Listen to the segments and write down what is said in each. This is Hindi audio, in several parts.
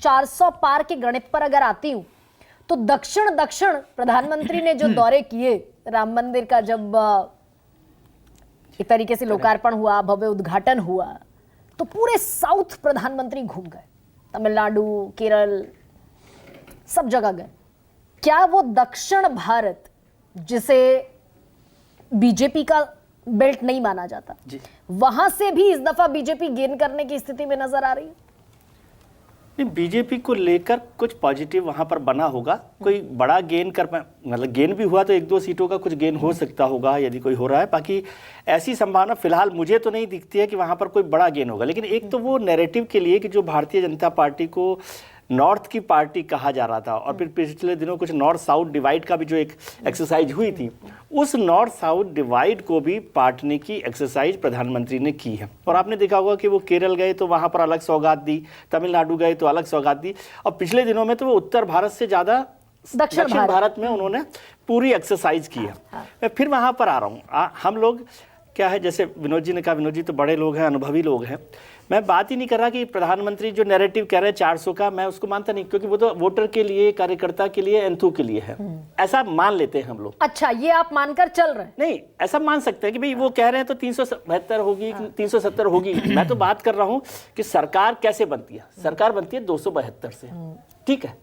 400 पार के गणित पर अगर आती हूं तो दक्षिण दक्षिण प्रधानमंत्री ने जो दौरे किए, राम मंदिर का जब एक तरीके से लोकार्पण हुआ, भव्य उद्घाटन हुआ, तो पूरे साउथ प्रधानमंत्री घूम गए, तमिलनाडु, केरल, सब जगह गए। क्या वो दक्षिण भारत जिसे बीजेपी का बेल्ट नहीं माना जाता, वहां से भी इस दफा बीजेपी गेन करने की स्थिति में नजर आ रही है? बीजेपी को लेकर कुछ पॉजिटिव वहां पर बना होगा। कोई बड़ा गेन मतलब गेन भी हुआ तो 1-2 सीटों का कुछ गेन हो सकता होगा यदि कोई हो रहा है। बाकी ऐसी संभावना फिलहाल मुझे तो नहीं दिखती है कि वहां पर कोई बड़ा गेन होगा। लेकिन एक तो वो नैरेटिव के लिए कि जो भारतीय जनता पार्टी को नॉर्थ की पार्टी कहा जा रहा था, और फिर पिछले दिनों कुछ नॉर्थ साउथ डिवाइड का भी जो एक एक्सरसाइज हुई थी, उस नॉर्थ साउथ डिवाइड को भी पाटने की एक्सरसाइज प्रधानमंत्री ने की है। और आपने देखा होगा कि वो केरल गए तो वहां पर अलग सौगात दी, तमिलनाडु गए तो अलग सौगात दी, और पिछले दिनों में तो वो उत्तर भारत से ज्यादा दक्षिण भारत में उन्होंने पूरी एक्सरसाइज की है। मैं फिर वहां पर आ रहा हूँ। हम लोग क्या है, जैसे विनोद जी ने कहा, विनोद जी तो बड़े लोग हैं, अनुभवी लोग हैं। मैं बात ही नहीं कर रहा कि प्रधानमंत्री जो नैरेटिव कह रहे हैं 400 का, मैं उसको मानता नहीं, क्योंकि वो तो वोटर के लिए, कार्यकर्ता के लिए, एंथू के लिए है। ऐसा मान लेते हैं हम लोग। अच्छा, ये आप मानकर चल रहे हैं? नहीं, ऐसा मान सकते हैं कि भाई वो कह रहे हैं तो 372 होगी, 370 होगी। मैं तो बात कर रहा हूं कि सरकार कैसे बनती है। सरकार बनती है 272 से, ठीक है।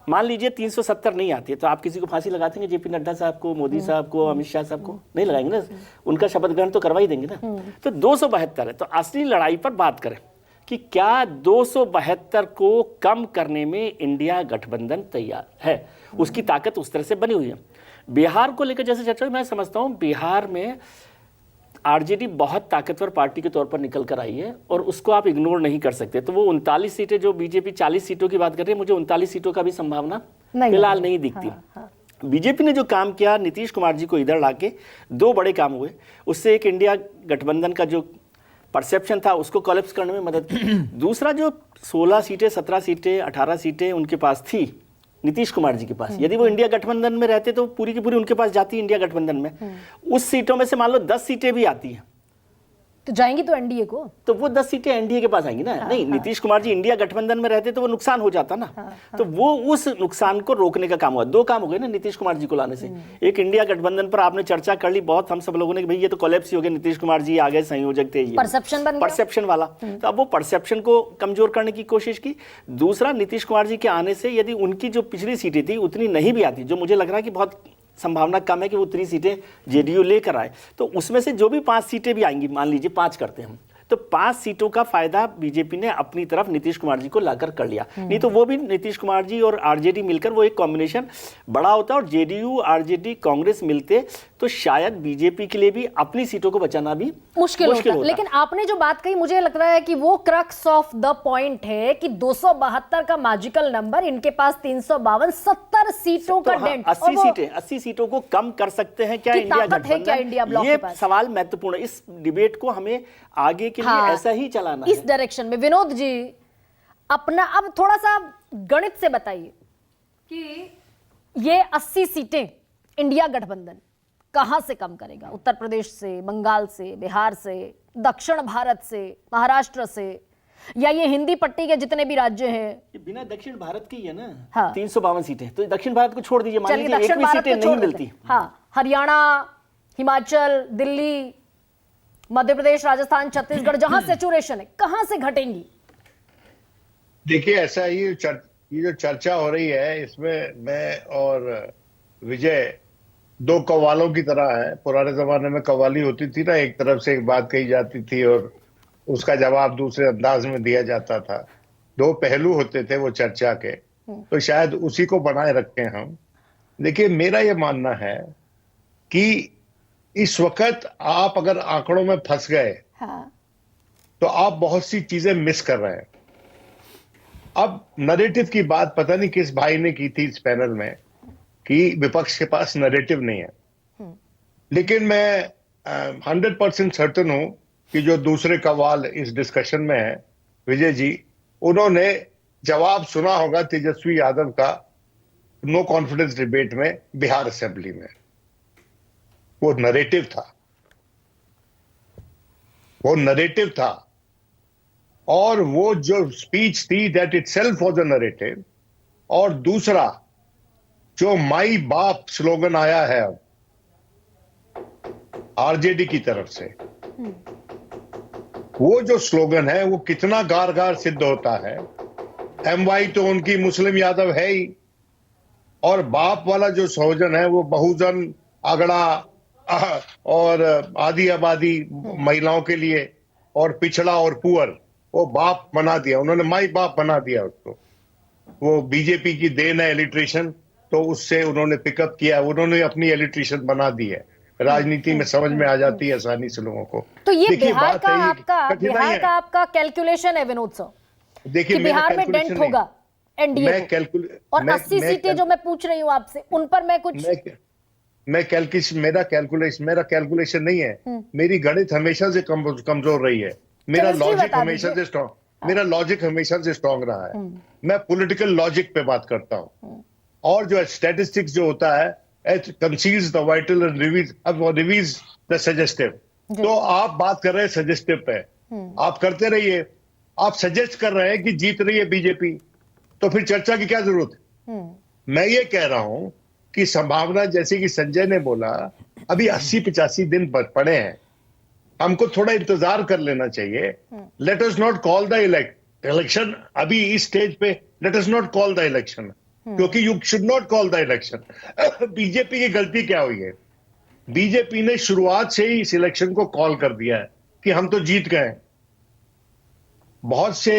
मान लीजिए 370 नहीं आती है तो आप किसी को फांसी लगा देंगे? जेपी नड्डा साहब को, मोदी साहब को, अमित शाह साहब को नहीं लगाएंगे ना, उनका शपथ ग्रहण तो करवा ही देंगे ना। तो 272 है। तो असली लड़ाई पर बात करें कि क्या 272 को कम करने में इंडिया गठबंधन तैयार है, उसकी ताकत उस तरह से बनी हुई है। बिहार को लेकर जैसे चर्चा, मैं समझता हूं बिहार में आरजेडी बहुत ताकतवर पार्टी के तौर पर निकल कर आई है और उसको आप इग्नोर नहीं कर सकते। तो वो 39 सीटें, जो बीजेपी 40 सीटों की बात कर रही है, मुझे 39 सीटों का भी संभावना फिलहाल नहीं दिखती। बीजेपी ने जो काम किया, नीतीश कुमार जी को इधर लाके 2 बड़े काम हुए। उससे एक इंडिया गठबंधन का जो परसेप्शन था उसको कोलैप्स करने में मदद की। दूसरा, जो 16 सीटें, 17 सीटें, 18 सीटें उनके पास थी नीतीश कुमार जी के पास, यदि वो इंडिया गठबंधन में रहते तो पूरी की पूरी उनके पास जाती इंडिया गठबंधन में। उस सीटों में से मान लो 10 सीटें भी आती हैं तो जाएंगी तो एनडीए को, तो वो 10 सीटें एनडीए के पास आएंगी ना। नहीं, नीतीश कुमार जी इंडिया गठबंधन में रहते तो वो नुकसान हो जाता ना। तो वो उस नुकसान को रोकने का काम हुआ। 2 काम हो गए ना नीतीश कुमार जी को लाने से। एक, इंडिया गठबंधन पर आपने चर्चा कर ली बहुत, हम सब लोगों ने कि भाई ये तो कोलैप्स ही हो गया, नीतीश कुमार जी आ गए, संयोजक थे, ये परसेप्शन वाला। तो अब वो परसेप्शन को कमजोर करने की कोशिश की। दूसरा, नीतीश कुमार जी के आने से यदि उनकी जो पिछली सीटें थी उतनी नहीं भी आती, जो मुझे लग रहा है कि बहुत संभावना कम है कि वो उतनी सीटें जेडीयू लेकर आए, तो उसमें से जो भी 5 सीटें भी आएंगी, मान लीजिए 5 करते हैं हम, तो 5 सीटों का फायदा बीजेपी ने अपनी तरफ नीतीश कुमार जी को लाकर कर लिया। नहीं तो वो भी नीतीश कुमार जी और आरजेडी मिलकर वो एक कॉम्बिनेशन बड़ा होता, और जेडीयू, आरजेडी, कांग्रेस मिलते तो शायद बीजेपी के लिए भी अपनी सीटों को बचाना भी मुश्किल होता। लेकिन आपने जो बात कही, मुझे लग रहा है कि वो क्रक्स ऑफ द पॉइंट है कि 272 का मैजिकल नंबर, इनके पास 352, 70 सीटों का डेंट, 80 सीटों को कम कर सकते हैं क्या इंडिया गठबंधन? ये सवाल महत्वपूर्ण है। इस डिबेट को हमें आगे के लिए ऐसा ही चलाना है, इस डायरेक्शन में। विनोद जी, अपना अब थोड़ा सा गणित से बताइए कि ये 80 सीटें इंडिया गठबंधन कहां से कम करेगा? उत्तर प्रदेश से, बंगाल से, बिहार से, दक्षिण भारत से, महाराष्ट्र से, या ये हिंदी पट्टी के जितने भी राज्य हैं? ये बिना दक्षिण भारत की है ना। हाँ। 352 सीटें, तो दक्षिण भारत को छोड़ दीजिए, मान लीजिए एक भी सीटें नहीं मिलती। हाँ, हरियाणा, हिमाचल, दिल्ली, मध्य प्रदेश, राजस्थान, छत्तीसगढ़, जहां सैचुरेशन है, कहां से घटेंगी? देखिए, ऐसा ये जो चर्चा हो रही है, इसमें मैं और विजय 2 कव्वालों की तरह है। पुराने जमाने में कव्वाली होती थी ना, एक तरफ से एक बात कही जाती थी और उसका जवाब दूसरे अंदाज में दिया जाता था। 2 पहलू होते थे वो चर्चा के, तो शायद उसी को बनाए रखें हम। देखिए, मेरा ये मानना है कि इस वक्त आप अगर आंकड़ों में फंस गए तो आप बहुत सी चीजें मिस कर रहे हैं। अब नैरेटिव की बात पता नहीं किस भाई ने की थी इस पैनल में कि विपक्ष के पास नैरेटिव नहीं है, लेकिन मैं 100% सर्टेन हूं कि जो दूसरे कव्वाल इस डिस्कशन में है, विजय जी, उन्होंने जवाब सुना होगा तेजस्वी यादव का नो कॉन्फिडेंस डिबेट में बिहार असेंबली में। वो नैरेटिव था, वो नैरेटिव था। और वो जो स्पीच थी that itself was a narrative. और दूसरा जो माई बाप स्लोगन आया है अब आरजेडी की तरफ से, वो जो स्लोगन है वो कितना कारगर सिद्ध होता है। एमवाई तो उनकी मुस्लिम यादव है ही, और बाप वाला जो स्लोगन है वो बहुजन अगड़ा और आदि आबादी महिलाओं के लिए और पिछड़ा और पुअर, वो बाप बना दिया उन्होंने, माई बाप बना दिया उसको। वो बीजेपी की देन है एलिट्रेशन, तो उससे उन्होंने पिकअप किया, उन्होंने अपनी एलिट्रेशन बना दी है। राजनीति में समझ में आ जाती है आसानी से लोगों को। तो ये देखिए, बिहार बात का है, ये आपका कठिनाई बिहार है। का आपका कैलकुलेशन है विनोद सर, देखिए कि बिहार में डेंट होगा एनडीए मैं को, कैलकुलेट और 80 सीटें जो मैं पूछ रही हूँ आपसे उन पर मैं कुछ मेरा कैलकुलेशन नहीं है। मेरी गणित हमेशा से कमजोर रही है। मेरा Chemistry लॉजिक बता हमेशा दीजिए। से स्ट्रॉन्ग मेरा लॉजिक हमेशा से स्ट्रॉन्ग रहा है। मैं पॉलिटिकल लॉजिक पे बात करता हूँ, और जो स्टैटिस्टिक्स जो होता है concedes the vital and reviews the suggestive. तो आप बात कर रहे हैं सजेस्टिव पे, आप करते रहिए। आप सजेस्ट कर रहे हैं कि जीत रही है बीजेपी, तो फिर चर्चा की क्या जरूरत है। मैं ये कह रहा हूं कि संभावना, जैसे कि संजय ने बोला, अभी 80-85 दिन पड़े हैं, हमको थोड़ा इंतजार कर लेना चाहिए। Let us not call the election अभी इस स्टेज पे, let us not call the election, क्योंकि you should not call the election. BJP की गलती क्या हुई है, बीजेपी ने शुरुआत से ही इस इलेक्शन को कॉल कर दिया है कि हम तो जीत गए। बहुत से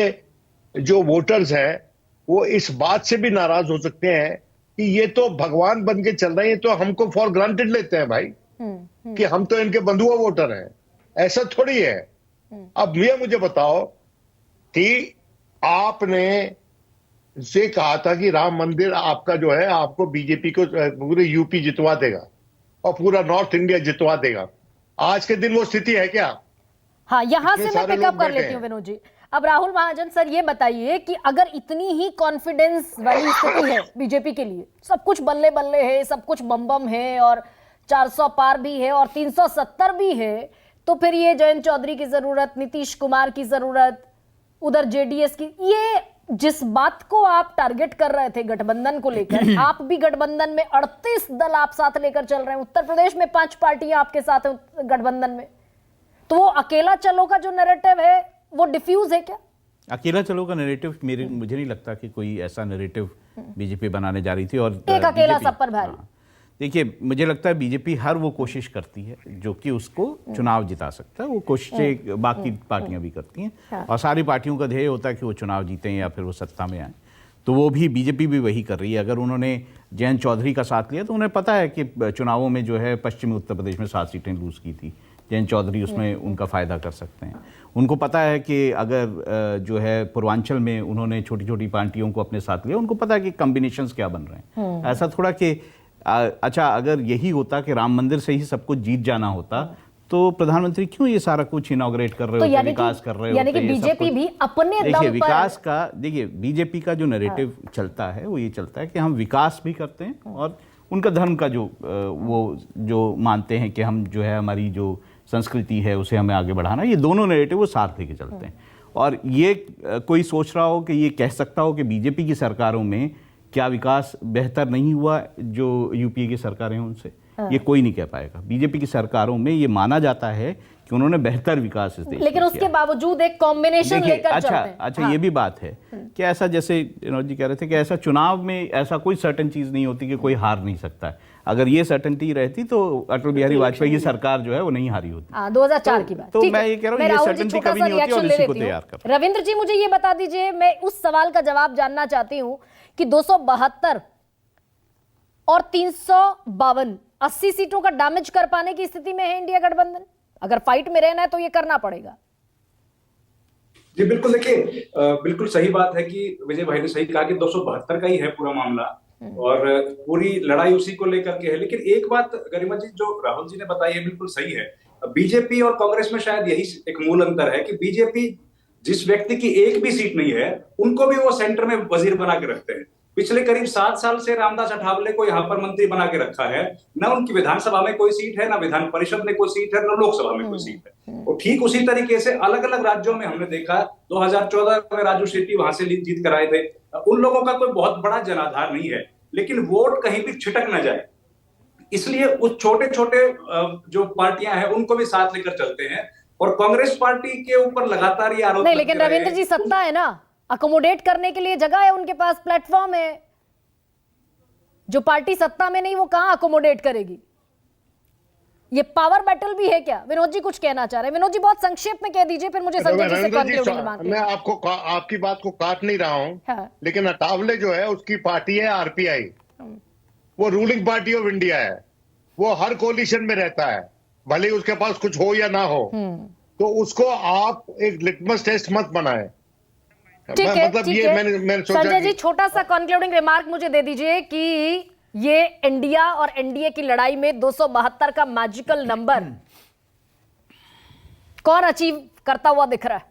जो वोटर्स हैं वो इस बात से भी नाराज हो सकते हैं कि ये तो भगवान बन के चल रहे हैं, तो हमको फॉर ग्रांटेड लेते हैं भाई, कि हम तो इनके बंधुआ वोटर हैं। ऐसा थोड़ी है। अब मुझे बताओ कि आपने से कहा था कि राम मंदिर आपका जो है, आपको बीजेपी को पूरे यूपी जितवा देगा और पूरा नॉर्थ इंडिया जितवा देगा। आज के दिन वो स्थिति है क्या? हाँ, यहां से इतने मैं सारे पिकअप लोग कर बैठे लेती हूँ हैं। विनोद जी। अब राहुल महाजन सर, ये बताइए कि अगर इतनी ही कॉन्फिडेंस वाली स्थिति है बीजेपी के लिए, सब कुछ बल्ले बल्ले है, सब कुछ बम बम है, और 400 पार भी है और 370 भी है, तो फिर ये जयंत चौधरी की जरूरत, नीतीश कुमार की जरूरत, उधर जेडीएस की, ये जिस बात को आप टारगेट कर रहे थे गठबंधन को लेकर, आप भी गठबंधन में 38 दल आप साथ लेकर चल रहे हैं। उत्तर प्रदेश में 5 पार्टियां आपके साथ हैं गठबंधन में, तो वो अकेला चलो का जो नैरेटिव है वो डिफ्यूज है क्या? अकेला चलो का नैरेटिव मुझे नहीं लगता कि कोई ऐसा नैरेटिव बीजेपी बनाने जा रही थी। और एक अकेला बीजेपी सब पर भारी। देखिए, मुझे लगता है बीजेपी हर वो कोशिश करती है जो कि उसको चुनाव जिता सकता है। वो कोशिशें बाकी पार्टियां भी करती हैं, और सारी पार्टियों का ध्येय होता है कि वो चुनाव जीतें या फिर वो सत्ता में आए। तो वो भी बीजेपी भी वही कर रही है। अगर उन्होंने जयंत चौधरी का साथ लिया तो उन्हें पता है कि चुनावों में जो है पश्चिमी उत्तर प्रदेश में 7 सीटें लूज की थी, जयंत चौधरी उसमें उनका फ़ायदा कर सकते हैं। उनको पता है कि अगर जो है पूर्वांचल में उन्होंने छोटी छोटी पार्टियों को अपने साथ लिया, उनको पता है कि कॉम्बिनेशंस क्या बन रहे हैं। ऐसा थोड़ा कि अच्छा, अगर यही होता कि राम मंदिर से ही सब कुछ जीत जाना होता, तो प्रधानमंत्री क्यों ये सारा कुछ इनॉग्रेट कर रहे होते, विकास कर रहे होते। यानी कि बीजेपी भी अपने दम देखिए पर, विकास का, देखिए बीजेपी का जो नैरेटिव चलता है वो ये चलता है कि हम विकास भी करते हैं, और उनका धर्म का जो वो जो मानते हैं कि हम जो है हमारी जो संस्कृति है उसे हमें आगे बढ़ाना, ये दोनों नैरेटिव वो साथ लेके चलते हैं। और ये कोई सोच रहा हो कि ये कह सकता हो कि बीजेपी की सरकारों में क्या विकास बेहतर नहीं हुआ जो यूपीए की सरकारें हैं उनसे, ये कोई नहीं कह पाएगा। बीजेपी की सरकारों में ये माना जाता है कि उन्होंने बेहतर विकास इस देश में लेकिन उसके किया। बावजूद एक कॉम्बिनेशन लेकर चलते हैं। अच्छा, ये भी बात है कि ऐसा, जैसे विनोद जी कह रहे थे कि ऐसा चुनाव में ऐसा कोई सर्टेन चीज नहीं होती कि कोई हार नहीं सकता है। अगर ये सर्टेनिटी रहती तो अटल बिहारी वाजपेयी की सरकार जो है वो नहीं हारी होती। 2004 की बात। तो ठीक मैं है। ये कह रहा हूँ, मैं ये राहुल जी सर्टेनिटी छोटा कभी सा नहीं होती और रिएक्शन ले इसी को लेती हूँ। तैयार कर। रविंद्र जी, मुझे ये बता दीजिए, मैं उस सवाल का जवाब जानना चाहती हूँ कि 272 और 352 80 सीटों का डैमेज कर पाने की स्थिति में है इंडिया गठबंधन। अगर फाइट में रहना है तो ये करना पड़ेगा। जी बिल्कुल, देखिए बिल्कुल सही बात है कि विजय भाई ने सही कहा कि 272 का ही है पूरा मामला, और पूरी लड़ाई उसी को लेकर के है। लेकिन एक बात गरिमा जी जो राहुल जी ने बताई है बिल्कुल सही है। बीजेपी और कांग्रेस में शायद यही एक मूल अंतर है कि बीजेपी जिस व्यक्ति की एक भी सीट नहीं है उनको भी वो सेंटर में वजीर बना के रखते हैं। पिछले करीब 7 साल से रामदास अठावले को यहाँ पर मंत्री बना के रखा है। न उनकी विधानसभा में कोई सीट है, न विधान परिषद में कोई सीट है, न लोकसभा में कोई सीट है। और ठीक उसी तरीके से अलग अलग राज्यों में हमने देखा, 2014 में राजू शेट्टी वहां से जीत कर आए थे। उन लोगों का कोई बहुत बड़ा जनाधार नहीं है, लेकिन वोट कहीं भी छिटक न जाए, इसलिए उस छोटे छोटे जो पार्टियां हैं उनको भी साथ लेकर चलते हैं। और कांग्रेस पार्टी के ऊपर लगातार ये आरोप नहीं, लेकिन रविंद्र जी सत्ता है ना, अकोमोडेट करने के लिए जगह है, उनके पास प्लेटफॉर्म है। जो पार्टी सत्ता में नहीं वो कहां अकोमोडेट करेगी? ये पावर बैटल भी है क्या? विनोद जी कुछ कहना चाह रहे हैं। विनोद जी बहुत संक्षेप में कह दीजिए, फिर मुझे संजय जी से कंक्लूडिंग मांग। मैं आपकी बात को काट नहीं रहा हूं, हाँ। लेकिन अठावले जो है उसकी पार्टी है आरपीआई, वो रूलिंग पार्टी ऑफ इंडिया है, वो हर कोलिशन में रहता है, भले उसके पास कुछ हो या ना हो। तो उसको आप एक लिटमस टेस्ट मत बनाए। ठीक है, मतलब ठीक ये है। मैंने सोचा संजय जी कि छोटा सा कंक्लूडिंग रिमार्क मुझे दे दीजिए कि ये इंडिया और एनडीए की लड़ाई में 272 का मैजिकल नंबर कौन अचीव करता हुआ दिख रहा है?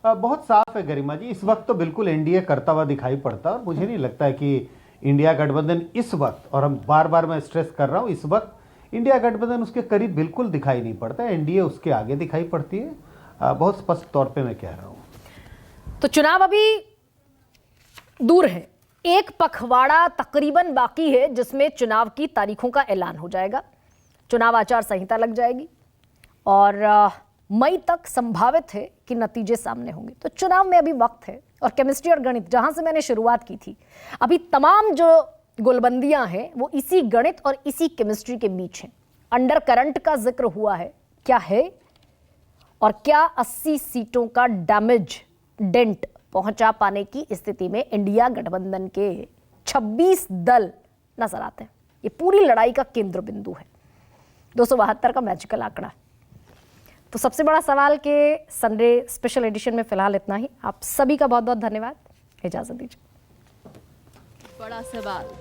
बहुत साफ है गरिमा जी, इस वक्त तो बिल्कुल एनडीए करता हुआ दिखाई पड़ता है। और मुझे नहीं लगता है कि इंडिया गठबंधन इस वक्त, और हम बार बार मैं स्ट्रेस कर रहा हूं, इस वक्त इंडिया गठबंधन उसके करीब बिल्कुल दिखाई नहीं पड़ता है। एनडीए उसके आगे दिखाई पड़ती है, बहुत स्पष्ट तौर पे मैं कह रहा हूं। तो चुनाव अभी दूर है, एक पखवाड़ा तकरीबन बाकी है जिसमें चुनाव की तारीखों का ऐलान हो जाएगा, चुनाव आचार संहिता लग जाएगी और मई तक संभावित है कि नतीजे सामने होंगे। तो चुनाव में अभी वक्त है और केमिस्ट्री और गणित, जहां से मैंने शुरुआत की थी, अभी तमाम जो गुलबंदियां हैं वो इसी गणित और इसी केमिस्ट्री के बीच हैं। अंडर करंट का जिक्र हुआ है, क्या है और क्या 80 सीटों का डैमेज डेंट पहुंचा पाने की स्थिति में इंडिया गठबंधन के 26 दल नजर आते हैं। ये पूरी लड़ाई का केंद्र बिंदु है 272 का मैजिकल आंकड़ा। तो सबसे बड़ा सवाल के संडे स्पेशल एडिशन में फिलहाल इतना ही। आप सभी का बहुत बहुत धन्यवाद, इजाजत दीजिए। बड़ा सवाल।